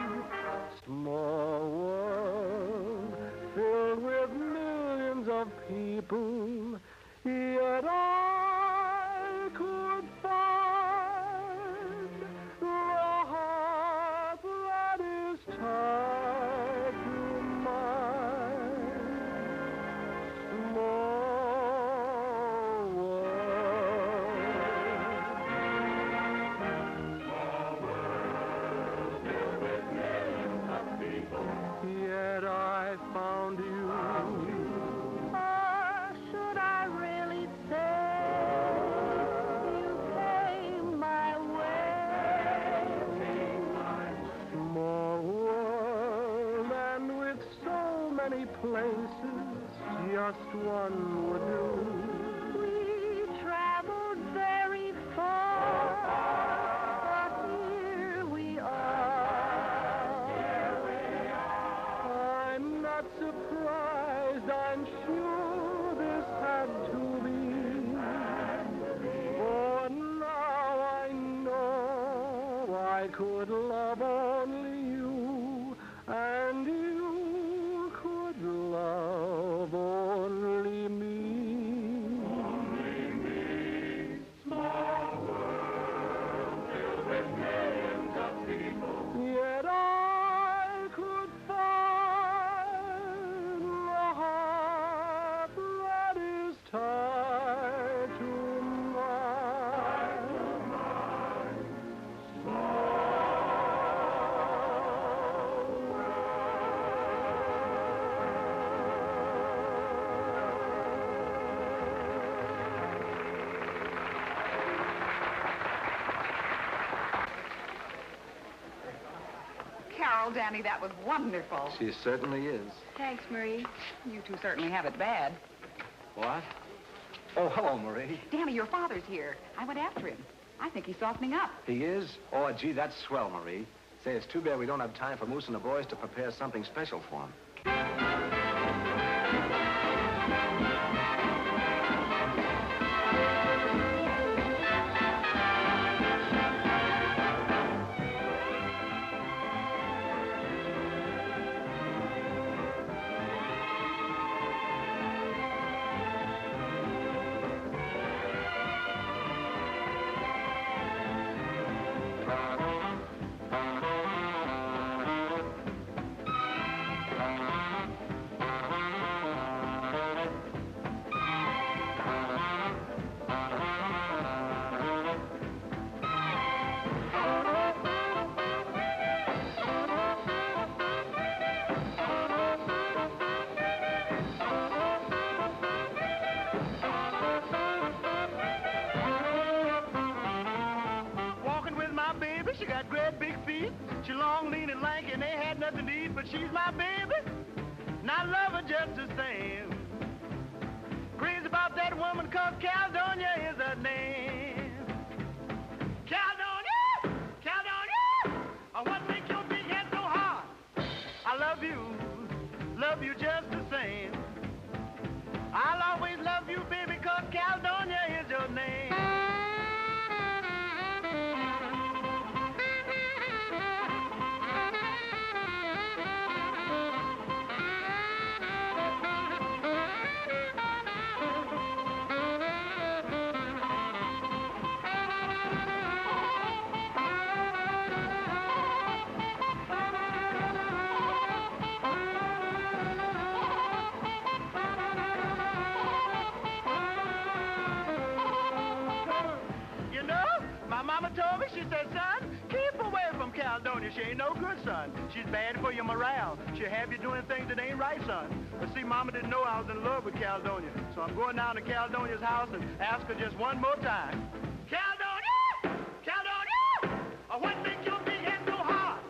Small world filled with millions of people, yet I could find many places, just one would do. We traveled very far, but here we are. I'm not surprised, I'm sure this had to be. For now I know I could love only you, and you could love only me. Only me. Small world filled with millions of people. Yet I could find the heart that is tied to mine. Carol, Danny, that was wonderful. She certainly is. Thanks, Marie. You two certainly have it bad. What? Oh, hello, Marie. Danny, your father's here. I went after him. I think he's softening up. He is? Oh, gee, that's swell, Marie. Say, it's too bad we don't have time for Moose and the boys to prepare something special for him. Walking with my baby, she got great big feet. She long, lean, and lanky, and they had nothing to eat, but she's my baby, and I love her just the same. Crazy about that woman called Caledonia is her name. Caledonia! Caledonia! Oh, what makes your big head so hard? I love you just the same. I'll always love you, baby, cause Caledonia is your name. You know, my mama told me, she said, son, keep away from Caledonia. She ain't no good, son. She's bad for your morale. She'll have you doing things that ain't right, son. But see, mama didn't know I was in love with Caledonia. So I'm going down to Caledonia's house and ask her just one more time. Caledonia! Caledonia! Oh, what makes your big head so hard?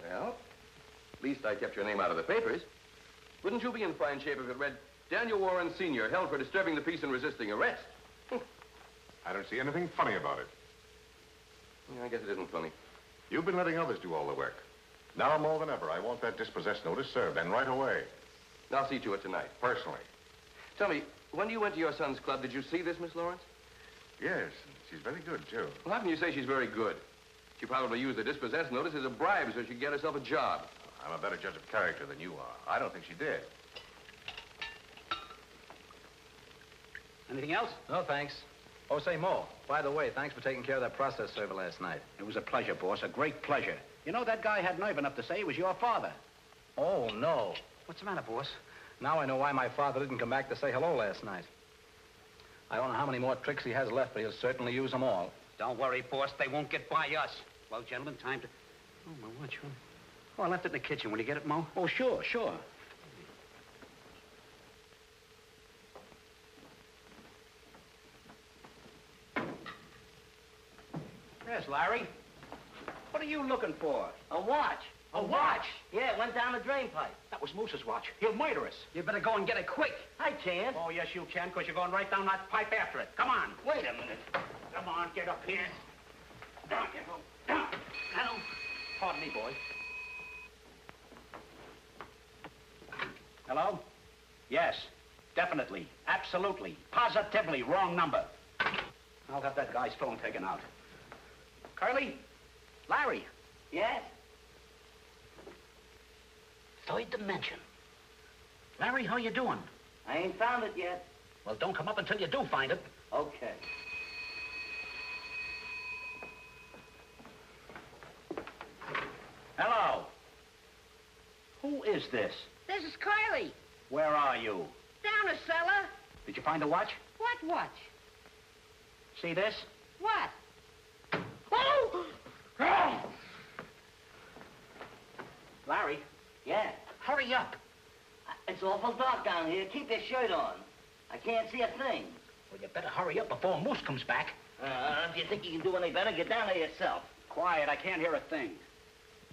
Well, at least I kept your name out of the papers. Wouldn't you be in fine shape if it read, Daniel Warren Sr. held for disturbing the peace and resisting arrest? I don't see anything funny about it. Yeah, I guess it isn't funny. You've been letting others do all the work. Now more than ever, I want that dispossess notice served, and right away. I'll see to it tonight. Personally. Tell me, when you went to your son's club, did you see this Miss Lawrence? Yes, she's very good, too. Well, how can you say she's very good? She probably used the dispossess notice as a bribe so she could get herself a job. I'm a better judge of character than you are. I don't think she did. Anything else? No, thanks. Oh, say, Mo, by the way, thanks for taking care of that process server last night. It was a pleasure, boss, a great pleasure. You know, that guy had nerve enough to say he was your father. Oh, no. What's the matter, boss? Now I know why my father didn't come back to say hello last night. I don't know how many more tricks he has left, but he'll certainly use them all. Don't worry, boss. They won't get by us. Well, gentlemen, time to... Oh, my watch. Oh, I left it in the kitchen. Will you get it, Mo? Oh, sure, sure. Yes, Larry. What are you looking for? A watch. A watch? Yeah, it went down the drain pipe. That was Moose's watch. He'll murder us. You better go and get it quick. I can't. Oh, yes, you can, because you're going right down that pipe after it. Come on. Wait a minute. Come on, get up here. Down you go. Down. Down. Pardon me, boy. Hello? Yes, definitely, absolutely, positively wrong number. I'll have that guy's phone taken out. Curly? Larry? Yes? Third dimension. Larry, how you doing? I ain't found it yet. Well, don't come up until you do find it. Okay. Hello. Who is this? This is Carly. Where are you? Down the cellar. Did you find the watch? What watch? See this? What? Oh! Oh! Larry, Yeah. hurry up. It's awful dark down here. Keep your shirt on. I can't see a thing. Well, you better hurry up before Moose comes back. If you think you can do any better, get down there yourself. Quiet, I can't hear a thing.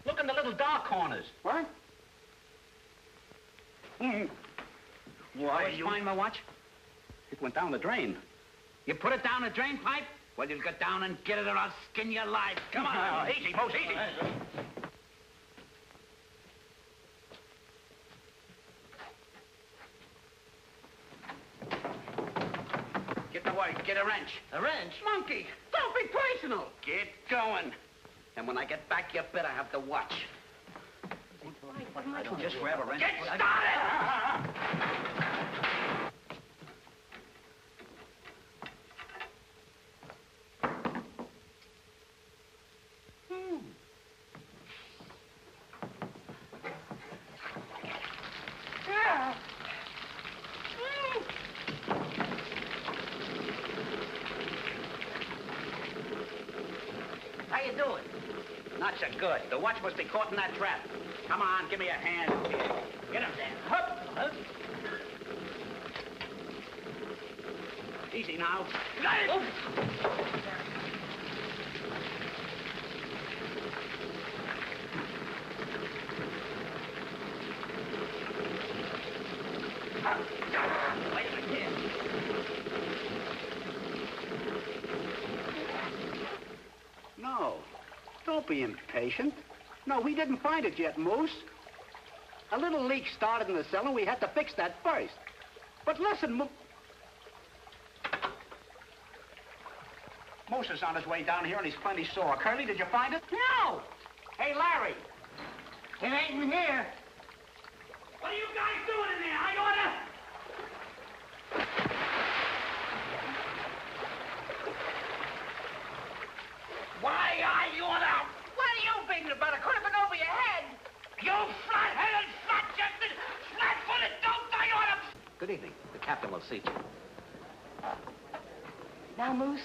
Look in the little dark corners. What? Why, you find my watch? It went down the drain. You put it down the drain pipe? Well, you'll get down and get it or I'll skin you alive. Come on. Easy, Moose, easy. Get the work. Get a wrench. A wrench? Monkey, don't be personal. Get going. And when I get back, you better have the watch. Just grab a wrench. Get started! How you doing? Not so good. The watch must be caught in that trap. Come on, give me a hand. Get him there. Hup, hup. Easy now. Got it! Wait a minute. No. Don't be impatient. No, we didn't find it yet, Moose. A little leak started in the cellar, and we had to fix that first. But listen, Moose is on his way down here, and he's plenty sore. Curly, did you find it? No! Hey, Larry! It ain't in here. What are you guys doing in there? I order! Why are you out? What are you beating about? It could have been over your head. You flat-headed, flat-chested, flat-footed dope! I order! Good evening. The captain will see you. Now, Moose?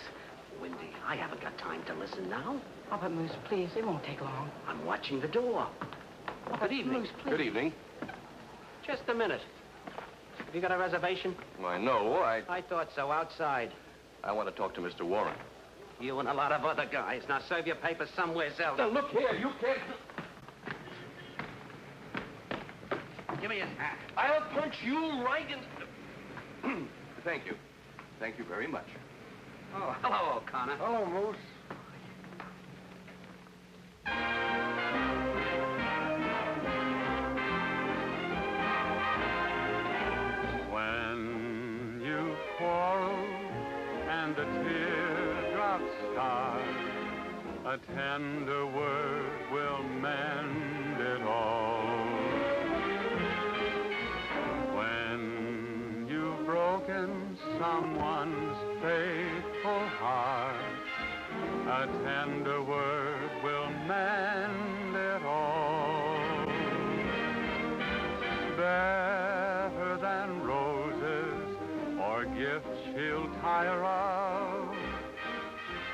Windy, I haven't got time to listen now. Oh, but Moose, please, it won't take long. I'm watching the door. Oh, Good evening. Moose, please. Good evening. Just a minute. Have you got a reservation? Why, no, I thought so. Outside. I want to talk to Mr. Warren. You and a lot of other guys. Now serve your papers somewhere else. Now, look here, you can't... Give me his hat. I'll punch you right in... Thank you. Thank you very much. Oh, hello, O'Connor. Hello, Moose. When you quarrel and the teardrops start, a tender word will mend it all. When you've broken someone's faithful heart, a tender word will mend it all. Better than roses or gifts she'll tire of,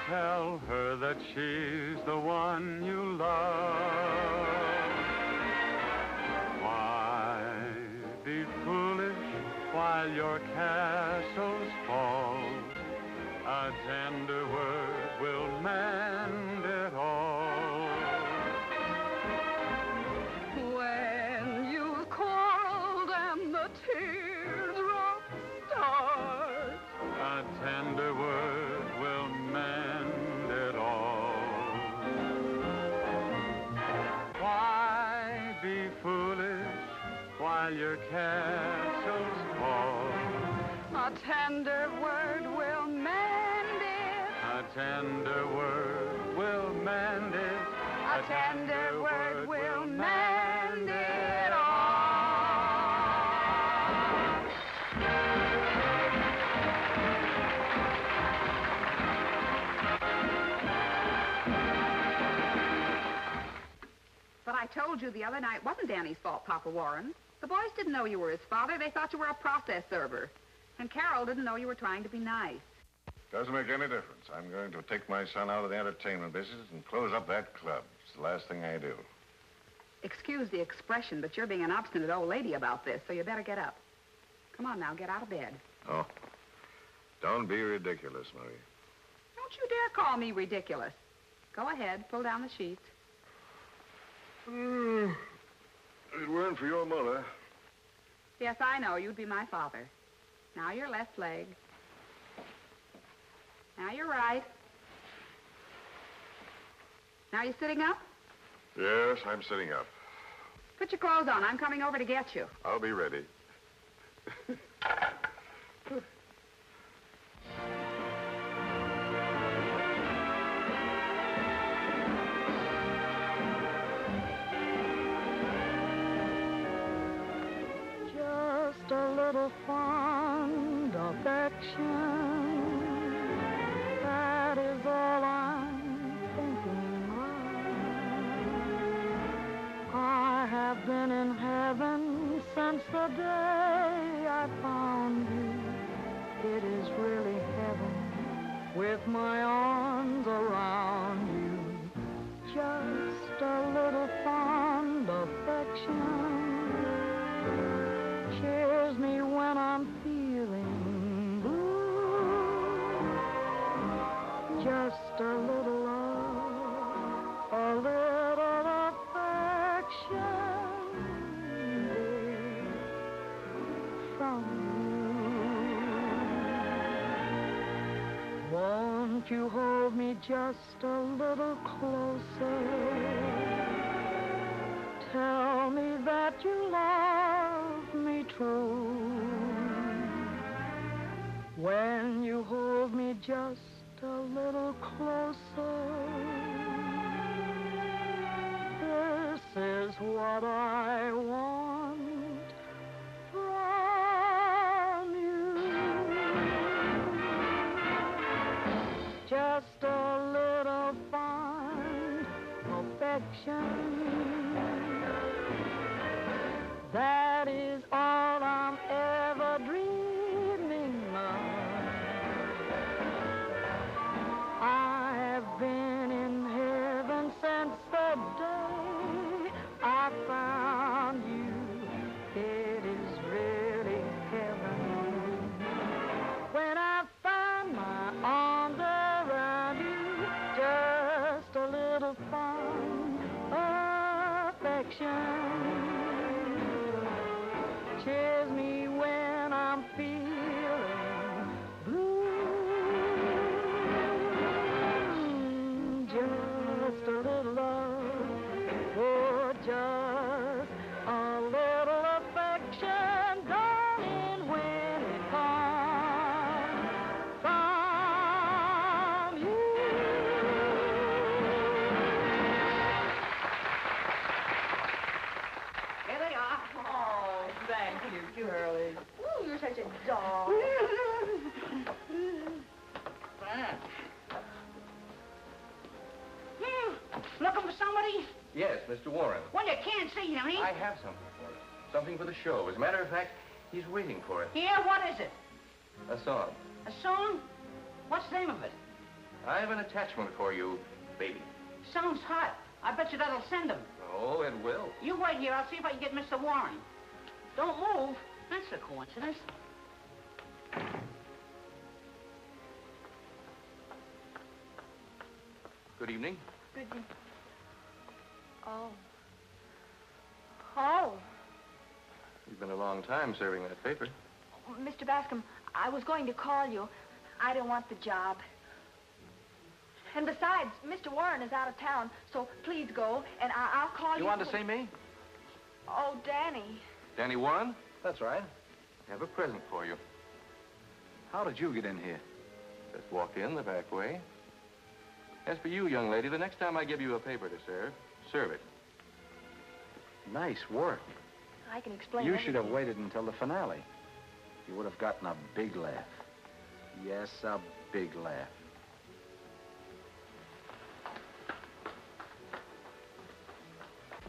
tell her that she's the one you love. Why be foolish while your castles fall? A tender word will mend it all. When you've quarreled and the teardrops start, A tender word will mend it all. Why be foolish while your castles fall? a tender word will mend it. A tender word will mend it. A tender word will mend it all. But I told you the other night it wasn't Danny's fault, Papa Warren. The boys didn't know you were his father. They thought you were a process server. And Carol didn't know you were trying to be nice. Doesn't make any difference. I'm going to take my son out of the entertainment business and close up that club. It's the last thing I do. Excuse the expression, but you're being an obstinate old lady about this, so you better get up. Come on now, get out of bed. Oh, don't be ridiculous, Marie. Don't you dare call me ridiculous. Go ahead, pull down the sheets. If it weren't for your mother. Yes, I know. You'd be my father. Now your left leg. Now your right. Now you sitting up? Yes, I'm sitting up. Put your clothes on. I'm coming over to get you. I'll be ready. Just a little fond affection. That is all I'm thinking of. I have been in heaven since the day I found you. It is really heaven with my arms around you. Just a little fond affection cheers me when I'm feeling blue. Just a little love, a little affection from you. Won't you hold me just a little closer? Tell me that you love me true. When you hold me just a little closer, this is what I want from you. Just a little fond affection. That is all I'm ever dreaming of. I have been in heaven since the day I found you. It is really heaven when I find my arms around you. Just a little fond affection cheers me when I'm feeling blue. Thank you, Curly. Ooh, you're such a doll. Looking for somebody? Yes, Mr. Warren. Well, you can't see him, I have something for you. Something for the show. As a matter of fact, he's waiting for it. Yeah, what is it? A song. A song? What's the name of it? I have an attachment for you, baby. Sounds hot. I bet you that'll send him. Oh, it will. You wait here. I'll see if I can get Mr. Warren. Don't move. That's a coincidence. Good evening. Good. Oh. Oh. You've been a long time serving that paper. Mr. Bascom, I was going to call you. I don't want the job. And besides, Mr. Warren is out of town, so please go, and I'll call you. You want to see me? Oh, Danny. Danny Warren? That's right. I have a present for you. How did you get in here? Just walked in the back way. As for you, young lady, the next time I give you a paper to serve it. Nice work. I can explain You everything. should have waited until the finale. You would have gotten a big laugh. Yes, a big laugh.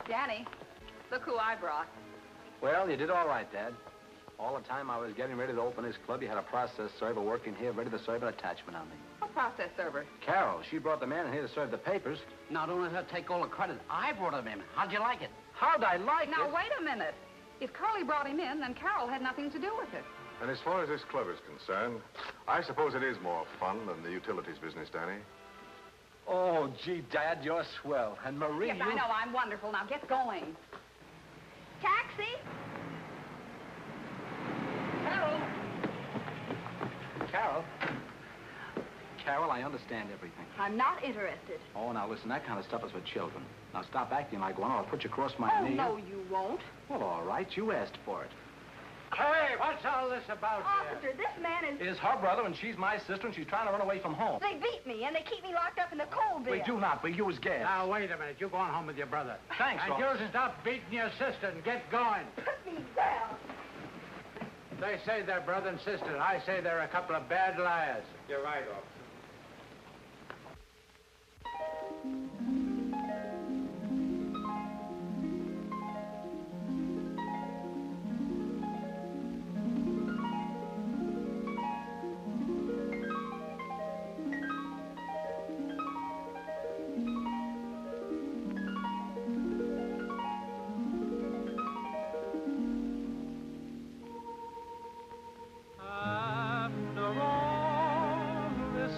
Danny, look who I brought. Well, you did all right, Dad. All the time I was getting ready to open this club, you had a process server working here ready to serve an attachment on me. What process server? Carol, she brought the man in here to serve the papers. Now, don't let her take all the credit. I brought him in. How'd you like it? How'd I like Now, it? wait a minute. If Curly brought him in, then Carol had nothing to do with it. And as far as this club is concerned, I suppose it is more fun than the utilities business, Danny. Oh, gee, Dad, you're swell. And Marie, Yes, I know. I'm wonderful. Now, get going. Taxi? Carol! Carol? Carol, I understand everything. I'm not interested. Oh, now listen, that kind of stuff is for children. Now stop acting like one or I'll put you across my Oh, knee. no, you won't. Well, all right, you asked for it. Hey, what's all this about Officer, this man is... Is her brother, and she's my sister, and she's trying to run away from home. They beat me, and they keep me locked up in the coal bin. We do not. We use gas. Now, wait a minute. You're going home with your brother. Thanks, And officer. you stop beating your sister and get going. Put me down. They say they're brother and sister. I say they're a couple of bad liars. You're right, officer. After all this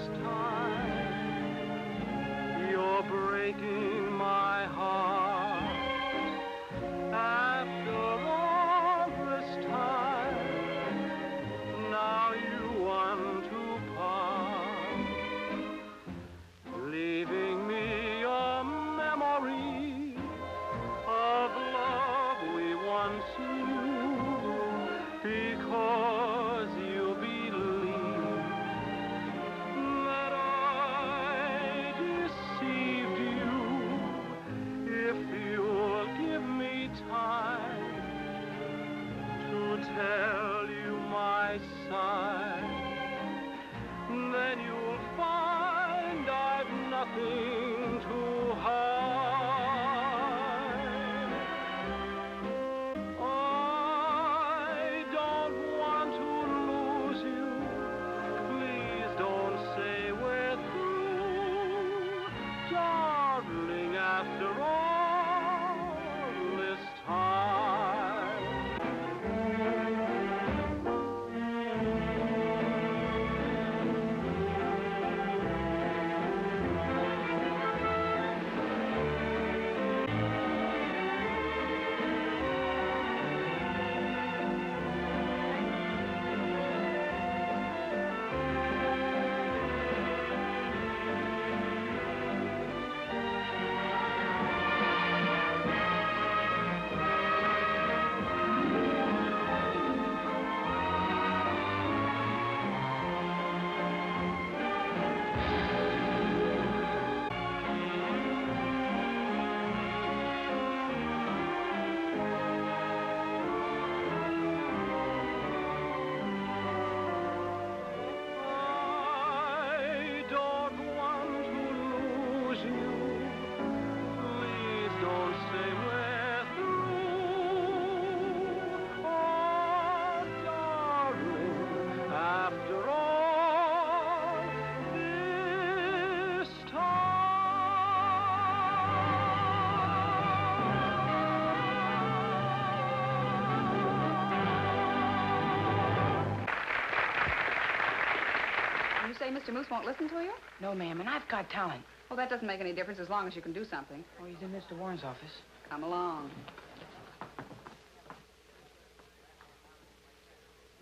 say Mr. Moose won't listen to you? No, ma'am, and I've got talent. Well, that doesn't make any difference as long as you can do something. Oh, he's in Mr. Warren's office. Come along.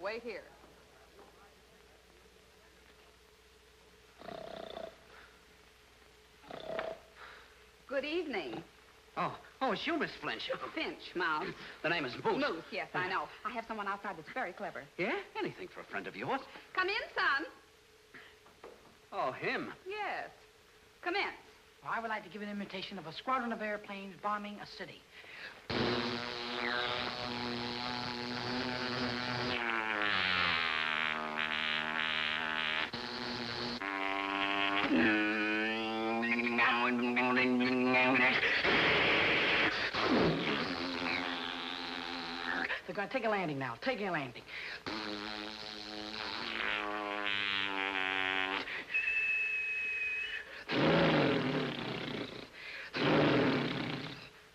Wait here. Good evening. Oh, it's you, Miss Flinch. Finch, Mouse. The name is Moose. Moose, yes, I know. I have someone outside that's very clever. Yeah? Anything for a friend of yours. Come in, son. Oh, him. Yes. Come in. Well, I would like to give an imitation of a squadron of airplanes bombing a city. They're going to take a landing now. Taking a landing.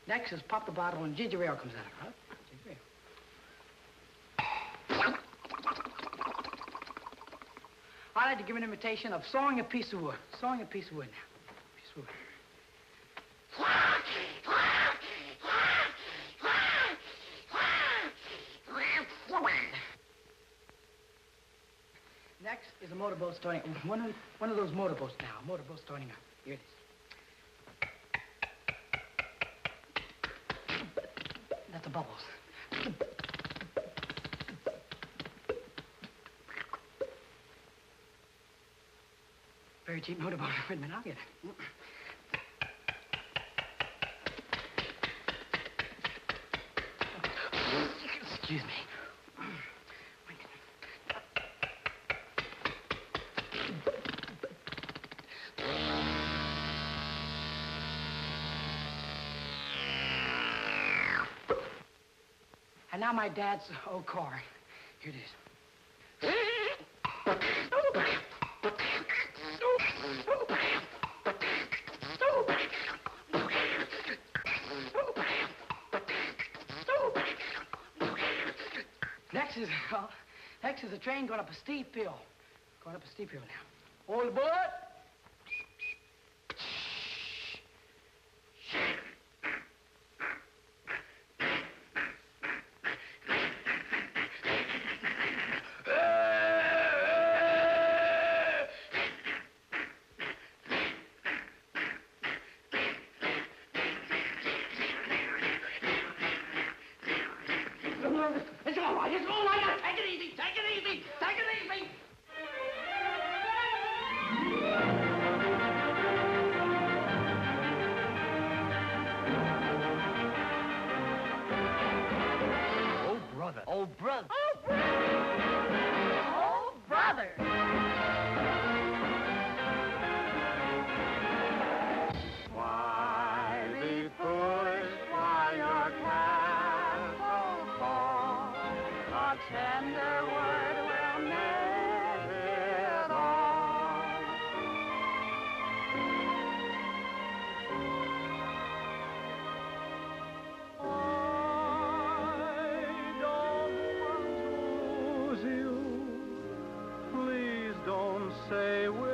Next is pop the bottle and ginger ale comes out of it, huh? Ginger ale. I'd like to give an imitation of sawing a piece of wood. Sawing a piece of wood now. Piece of wood. Next is a motorboat starting. One of those motorboats now. A motorboat starting up. Here it is. That's the bubbles. Very cheap motorboat. Wait a minute, I'll get it. Excuse me. And now my dad's old car. Here it is. Next is a train going up a steep hill. Going up a steep hill now. All aboard! It's all right. It's all right. Take it easy. Take it easy. Take it easy. Oh, brother. Oh, brother. Oh, brother. Oh, brother. Why be pushed while your castle falls? A tender word will mend it all. I don't want to lose you. Please don't say we're